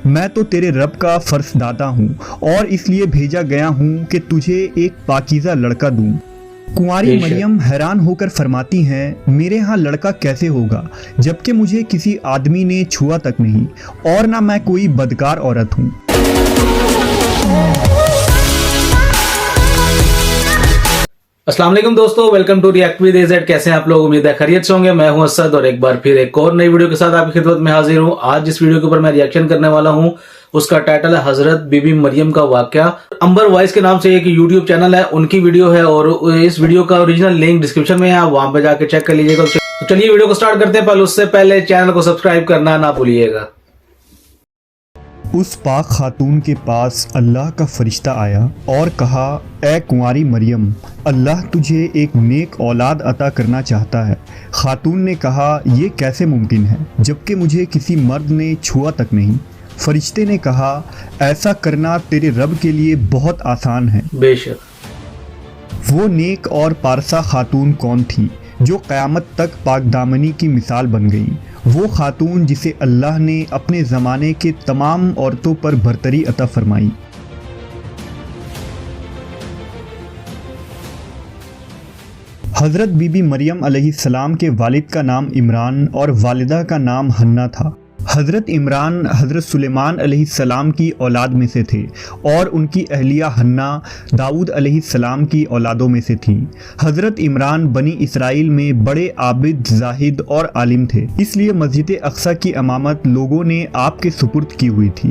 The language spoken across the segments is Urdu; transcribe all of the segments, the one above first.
میں تو تیرے رب کا فرزداتا ہوں اور اس لیے بھیجا گیا ہوں کہ تجھے ایک پاکیزہ لڑکا دوں۔ کنواری مریم حیران ہو کر فرماتی ہیں، میرے ہاں لڑکا کیسے ہوگا جبکہ مجھے کسی آدمی نے چھوا تک نہیں اور نہ میں کوئی بدکار عورت ہوں۔ السلام علیکم دوستو، welcome to react with AZ۔ کیسے ہیں آپ لوگ؟ امید ہے خیریت سے ہوں گے۔ میں ہوں اسد اور ایک بار پھر ایک اور نئی ویڈیو کے ساتھ آپ کی خدمت میں حاضر ہوں۔ آج جس ویڈیو کے اوپر میں ریئیکشن کرنے والا ہوں اس کا ٹائٹل ہے حضرت بی بی مریم کا واقعہ۔ امبر وائس کے نام سے ایک یوٹیوب چینل ہے، ان کی ویڈیو ہے اور اس ویڈیو کا اوریجنل لنک ڈسکرپشن میں ہے، آپ وہاں پہ جا کے چیک کر لیجیے گا۔ تو چلیے ویڈیو کو سٹارٹ کرتے ہیں، اس سے پہلے چینل کو سبسکرائب کرنا نہ بھولیے گا۔ اس پاک خاتون کے پاس اللہ کا فرشتہ آیا اور کہا، اے کنواری مریم، اللہ تجھے ایک نیک اولاد عطا کرنا چاہتا ہے۔ خاتون نے کہا، یہ کیسے ممکن ہے جبکہ مجھے کسی مرد نے چھوا تک نہیں۔ فرشتے نے کہا، ایسا کرنا تیرے رب کے لیے بہت آسان ہے۔ بے شک۔ وہ نیک اور پارسا خاتون کون تھی جو قیامت تک پاک دامنی کی مثال بن گئی؟ وہ خاتون جسے اللہ نے اپنے زمانے کے تمام عورتوں پر برتری عطا فرمائی۔ حضرت بی بی مریم علیہ السلام کے والد کا نام عمران اور والدہ کا نام حنہ تھا۔ حضرت عمران حضرت سلیمان علیہ السلام کی اولاد میں سے تھے اور ان کی اہلیہ حنہ داؤد علیہ السلام کی اولادوں میں سے تھیں۔ حضرت عمران بنی اسرائیل میں بڑے عابد، زاہد اور عالم تھے، اس لیے مسجد اقصی کی امامت لوگوں نے آپ کے سپرد کی ہوئی تھی۔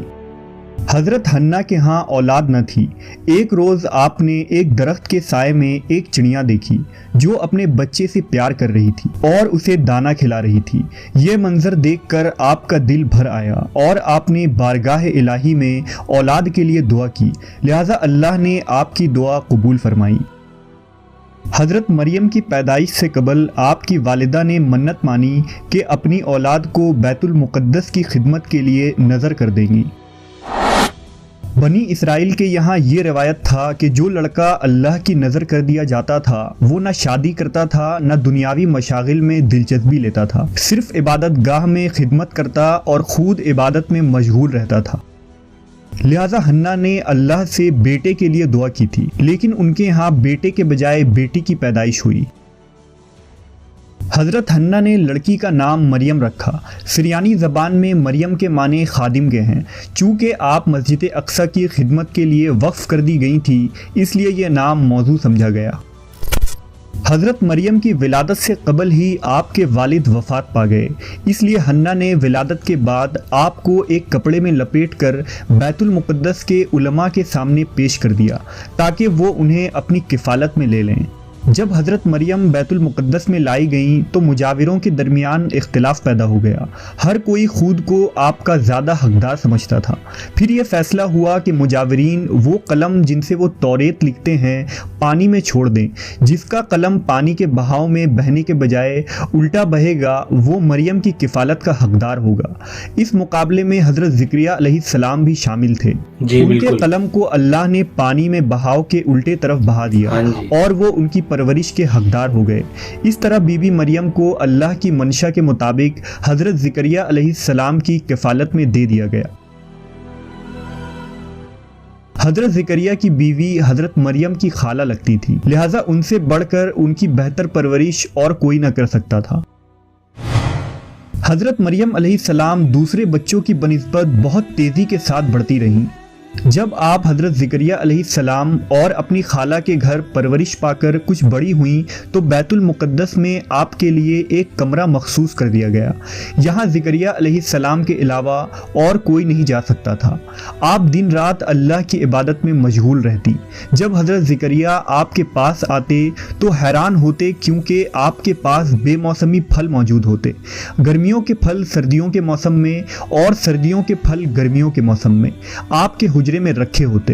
حضرت حنہ کے ہاں اولاد نہ تھی۔ ایک روز آپ نے ایک درخت کے سائے میں ایک چڑیا دیکھی جو اپنے بچے سے پیار کر رہی تھی اور اسے دانہ کھلا رہی تھی۔ یہ منظر دیکھ کر آپ کا دل بھر آیا اور آپ نے بارگاہ الہی میں اولاد کے لیے دعا کی، لہٰذا اللہ نے آپ کی دعا قبول فرمائی۔ حضرت مریم کی پیدائش سے قبل آپ کی والدہ نے منت مانی کہ اپنی اولاد کو بیت المقدس کی خدمت کے لیے نذر کر دیں گی۔ بنی اسرائیل کے یہاں یہ روایت تھا کہ جو لڑکا اللہ کی نظر کر دیا جاتا تھا وہ نہ شادی کرتا تھا نہ دنیاوی مشاغل میں دلچسپی لیتا تھا، صرف عبادت گاہ میں خدمت کرتا اور خود عبادت میں مشغول رہتا تھا۔ لہٰذا حنہ نے اللہ سے بیٹے کے لیے دعا کی تھی، لیکن ان کے ہاں بیٹے کے بجائے بیٹی کی پیدائش ہوئی۔ حضرت حنہ نے لڑکی کا نام مریم رکھا۔ سریانی زبان میں مریم کے معنی خادم کے ہیں۔ چونکہ آپ مسجد اقصی کی خدمت کے لیے وقف کر دی گئی تھی، اس لیے یہ نام موزوں سمجھا گیا۔ حضرت مریم کی ولادت سے قبل ہی آپ کے والد وفات پا گئے، اس لیے حنہ نے ولادت کے بعد آپ کو ایک کپڑے میں لپیٹ کر بیت المقدس کے علماء کے سامنے پیش کر دیا تاکہ وہ انہیں اپنی کفالت میں لے لیں۔ جب حضرت مریم بیت المقدس میں لائی گئیں تو مجاوروں کے درمیان اختلاف پیدا ہو گیا۔ ہر کوئی خود کو آپ کا زیادہ حقدار سمجھتا تھا۔ پھر یہ فیصلہ ہوا کہ مجاورین وہ قلم جن سے وہ توریت لکھتے ہیں پانی میں چھوڑ دیں، جس کا قلم پانی کے بہاؤ میں بہنے کے بجائے الٹا بہے گا وہ مریم کی کفالت کا حقدار ہوگا۔ اس مقابلے میں حضرت زکریا علیہ السلام بھی شامل تھے۔ ان کے قلم کو اللہ نے پانی میں بہاؤ کے الٹے طرف بہا دیا اور وہ ان کی پرورش کے حقدار ہو گئے۔ اس طرح بی بی مریم کو اللہ کی منشا کے مطابق حضرت زکریا علیہ السلام کی کفالت میں دے دیا گیا۔ حضرت زکریا کی بیوی حضرت مریم کی خالہ لگتی تھی، لہٰذا ان سے بڑھ کر ان کی بہتر پرورش اور کوئی نہ کر سکتا تھا۔ حضرت مریم علیہ السلام دوسرے بچوں کی بنسبت بہت تیزی کے ساتھ بڑھتی رہیں۔ جب آپ حضرت زکریا علیہ السلام اور اپنی خالہ کے گھر پرورش پا کر کچھ بڑی ہوئیں تو بیت المقدس میں آپ کے لیے ایک کمرہ مخصوص کر دیا گیا۔ یہاں زکریا علیہ السلام کے علاوہ اور کوئی نہیں جا سکتا تھا۔ آپ دن رات اللہ کی عبادت میں مشغول رہتی۔ جب حضرت زکریا آپ کے پاس آتے تو حیران ہوتے کیونکہ آپ کے پاس بے موسمی پھل موجود ہوتے، گرمیوں کے پھل سردیوں کے موسم میں اور سردیوں کے پھل گرمیوں کے موسم میں آپ کے حجرے میں رکھے ہوتے۔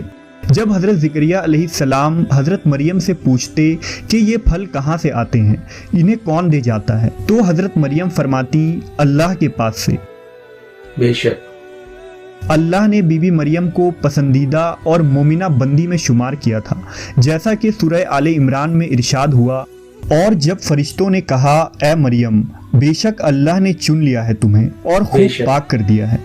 جب حضرت زکریا علیہ السلام حضرت مریم سے پوچھتے کہ یہ پھل کہاں سے آتے ہیں، انہیں کون دے جاتا ہے، تو حضرت مریم فرماتی، اللہ کے پاس سے۔ بے شک۔ اللہ نے بی بی مریم کو پسندیدہ اور مومنہ بندی میں شمار کیا تھا، جیسا کہ سورہ آل عمران میں ارشاد ہوا، اور جب فرشتوں نے کہا، اے مریم، بے شک اللہ نے چن لیا ہے تمہیں اور خوب پاک کر دیا ہے،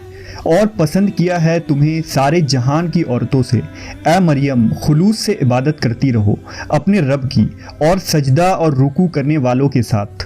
اور پسند کیا ہے تمہیں سارے جہان کی عورتوں سے۔ اے مریم خلوص سے عبادت کرتی رہو اپنے رب کی اور سجدہ اور رکوع کرنے والوں کے ساتھ۔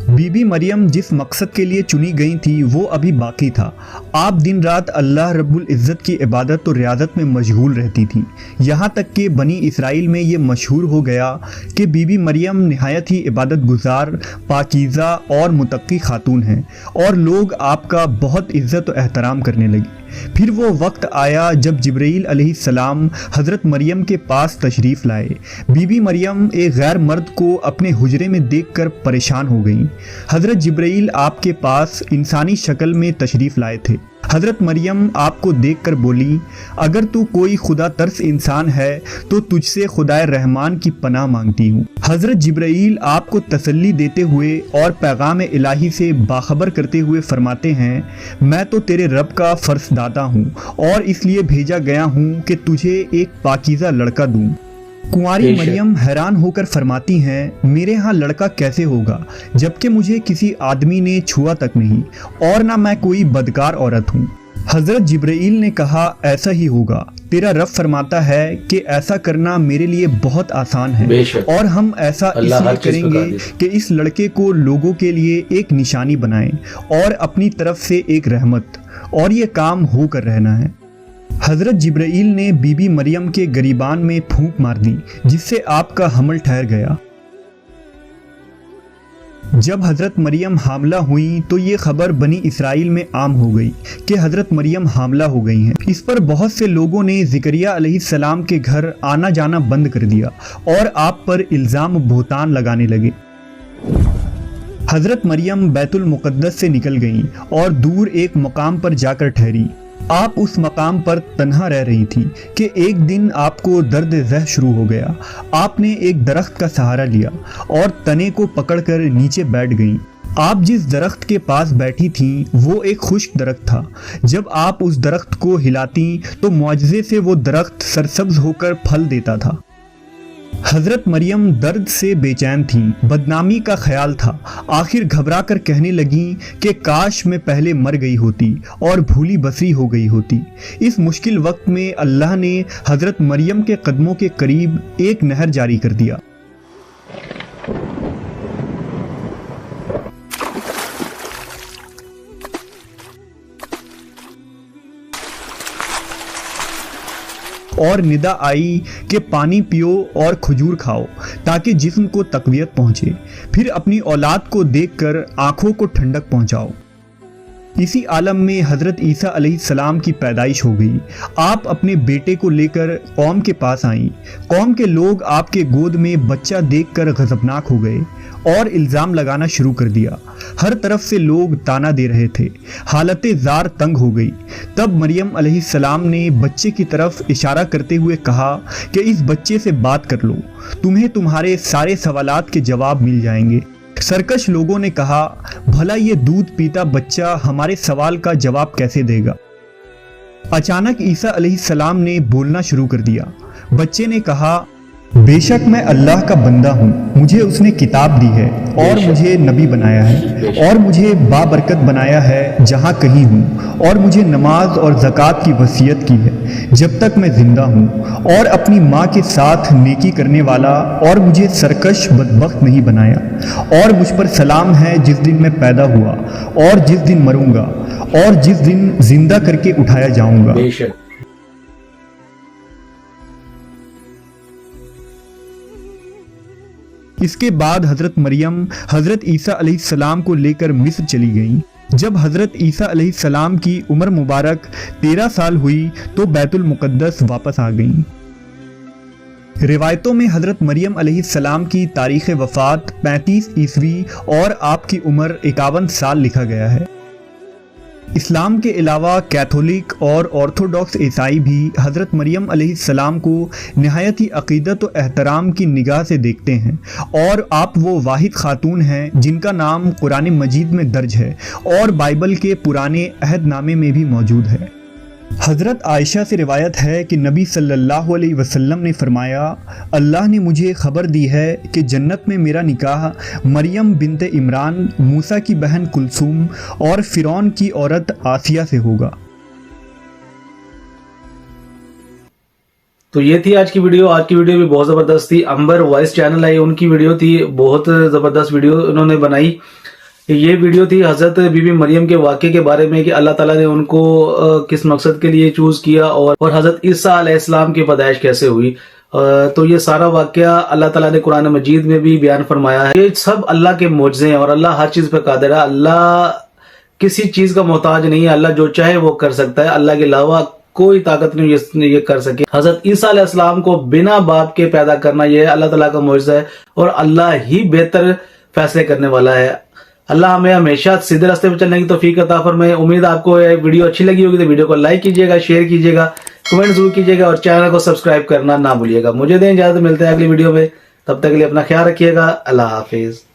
بی بی مریم جس مقصد کے لیے چنی گئی تھی وہ ابھی باقی تھا۔ آپ دن رات اللہ رب العزت کی عبادت و ریاضت میں مشغول رہتی تھیں، یہاں تک کہ بنی اسرائیل میں یہ مشہور ہو گیا کہ بی بی مریم نہایت ہی عبادت گزار، پاکیزہ اور متقی خاتون ہیں، اور لوگ آپ کا بہت عزت و احترام کرنے لگے۔ پھر وہ وقت آیا جب جبرائیل علیہ السلام حضرت مریم کے پاس تشریف لائے۔ بی بی مریم ایک غیر مرد کو اپنے حجرے میں دیکھ کر پریشان ہو گئیں۔ حضرت جبرائیل آپ کے پاس انسانی شکل میں تشریف لائے تھے۔ حضرت مریم آپ کو دیکھ کر بولی، اگر تو کوئی خدا ترس انسان ہے تو تجھ سے خدائے رحمان کی پناہ مانگتی ہوں۔ حضرت جبرائیل آپ کو تسلی دیتے ہوئے اور پیغام الہی سے باخبر کرتے ہوئے فرماتے ہیں، میں تو تیرے رب کا فرس داتا ہوں اور اس لیے بھیجا گیا ہوں کہ تجھے ایک پاکیزہ لڑکا دوں۔ کنواری مریم حیران ہو کر فرماتی ہیں، میرے ہاں لڑکا کیسے ہوگا جبکہ مجھے کسی آدمی نے چھوا تک نہیں اور نہ میں کوئی بدکار عورت ہوں۔ حضرت جبرائیل نے کہا، ایسا ہی ہوگا، تیرا رب فرماتا ہے کہ ایسا کرنا میرے لیے بہت آسان ہے، اور ہم ایسا اس لیے کریں گے کہ اس لڑکے کو لوگوں کے لیے ایک نشانی بنائیں اور اپنی طرف سے ایک رحمت، اور یہ کام ہو کر رہنا ہے۔ حضرت جبرائیل نے بی بی مریم کے گریبان میں پھونک مار دی جس سے آپ کا حمل ٹھہر گیا۔ جب حضرت مریم حاملہ ہوئیں تو یہ خبر بنی اسرائیل میں عام ہو گئی کہ حضرت مریم حاملہ ہو گئی ہیں۔ اس پر بہت سے لوگوں نے زکریا علیہ السلام کے گھر آنا جانا بند کر دیا اور آپ پر الزام و بہتان لگانے لگے۔ حضرت مریم بیت المقدس سے نکل گئیں اور دور ایک مقام پر جا کر ٹھہری۔ آپ اس مقام پر تنہا رہ رہی تھی کہ ایک دن آپ کو درد ذہ شروع ہو گیا۔ آپ نے ایک درخت کا سہارا لیا اور تنے کو پکڑ کر نیچے بیٹھ گئیں۔ آپ جس درخت کے پاس بیٹھی تھیں وہ ایک خشک درخت تھا۔ جب آپ اس درخت کو ہلاتیں تو معجزے سے وہ درخت سرسبز ہو کر پھل دیتا تھا۔ حضرت مریم درد سے بے چین تھیں، بدنامی کا خیال تھا۔ آخر گھبرا کر کہنے لگیں کہ کاش میں پہلے مر گئی ہوتی اور بھولی بسری ہو گئی ہوتی۔ اس مشکل وقت میں اللہ نے حضرت مریم کے قدموں کے قریب ایک نہر جاری کر دیا۔ اور ندا آئی کہ پانی پیو اور کھجور کھاؤ تاکہ جسم کو تقویت پہنچے، پھر اپنی اولاد کو دیکھ کر آنکھوں کو ٹھنڈک پہنچاؤ۔ اسی عالم میں حضرت عیسیٰ علیہ السلام کی پیدائش ہو گئی۔ آپ اپنے بیٹے کو لے کر قوم کے پاس آئیں۔ قوم کے لوگ آپ کے گود میں بچہ دیکھ کر غضبناک ہو گئے اور الزام لگانا شروع کر دیا۔ ہر طرف سے لوگ تانا دے رہے تھے، حالت زار تنگ ہو گئی۔ تب مریم علیہ السلام نے بچے کی طرف اشارہ کرتے ہوئے کہا کہ اس بچے سے بات کر لو، تمہیں تمہارے سارے سوالات کے جواب مل جائیں گے۔ سرکش لوگوں نے کہا، بھلا یہ دودھ پیتا بچہ ہمارے سوال کا جواب کیسے دے گا؟ اچانک عیسیٰ علیہ السلام نے بولنا شروع کر دیا۔ بچے نے کہا، بے شک میں اللہ کا بندہ ہوں، مجھے اس نے کتاب دی ہے اور مجھے نبی بنایا ہے اور مجھے بابرکت بنایا ہے جہاں کہیں ہوں، اور مجھے نماز اور زکوٰۃ کی وصیت کی ہے جب تک میں زندہ ہوں، اور اپنی ماں کے ساتھ نیکی کرنے والا، اور مجھے سرکش بدبخت نہیں بنایا، اور مجھ پر سلام ہے جس دن میں پیدا ہوا اور جس دن مروں گا اور جس دن زندہ کر کے اٹھایا جاؤں گا۔ اس کے بعد حضرت مریم حضرت عیسیٰ علیہ السلام کو لے کر مصر چلی گئیں۔ جب حضرت عیسیٰ علیہ السلام کی عمر مبارک 13 سال ہوئی تو بیت المقدس واپس آ گئیں۔ روایتوں میں حضرت مریم علیہ السلام کی تاریخ وفات 35 عیسوی اور آپ کی عمر 51 سال لکھا گیا ہے۔ اسلام کے علاوہ کیتھولک اور آرتھوڈاکس عیسائی بھی حضرت مریم علیہ السلام کو نہایت ہی عقیدت و احترام کی نگاہ سے دیکھتے ہیں، اور آپ وہ واحد خاتون ہیں جن کا نام قرآن مجید میں درج ہے اور بائبل کے پرانے عہد نامے میں بھی موجود ہے۔ حضرت عائشہ سے روایت ہے کہ نبی صلی اللہ علیہ وسلم نے فرمایا، اللہ نے مجھے خبر دی ہے کہ جنت میں میرا نکاح مریم بنت عمران، موسیٰ کی بہن کلثوم اور فرعون کی عورت آسیہ سے ہوگا۔ تو یہ تھی آج کی ویڈیو بھی بہت زبردست تھی۔ امبر وائس چینل ہے، ان کی ویڈیو تھی، بہت زبردست ویڈیو انہوں نے بنائی۔ یہ ویڈیو تھی حضرت بی بی مریم کے واقعے کے بارے میں کہ اللہ تعالیٰ نے ان کو کس مقصد کے لیے چوز کیا اور حضرت عیسیٰ علیہ السلام کی پیدائش کیسے ہوئی۔ تو یہ سارا واقعہ اللہ تعالیٰ نے قرآن مجید میں بھی بیان فرمایا ہے۔ یہ سب اللہ کے معجزے ہیں اور اللہ ہر چیز پہ قادر ہے۔ اللہ کسی چیز کا محتاج نہیں ہے، اللہ جو چاہے وہ کر سکتا ہے، اللہ کے علاوہ کوئی طاقت نہیں یہ کر سکے۔ حضرت عیسیٰ علیہ السلام کو بنا باپ کے پیدا کرنا یہ اللہ تعالیٰ کا معجزہ ہے اور اللہ ہی بہتر فیصلے کرنے والا ہے۔ اللہ ہمیں ہمیشہ سیدھے راستے پہ چلنے کی توفیق عطا فرمائے۔ امید آپ کو یہ ویڈیو اچھی لگی ہوگی تو ویڈیو کو لائک کیجیے گا، شیئر کیجیے گا، کمنٹ ضرور کیجیے گا اور چینل کو سبسکرائب کرنا نہ بھولیے گا۔ مجھے دیں اجازت، ملتے ہیں اگلی ویڈیو میں، تب تک کے لیے اپنا خیال رکھیے گا۔ اللہ حافظ۔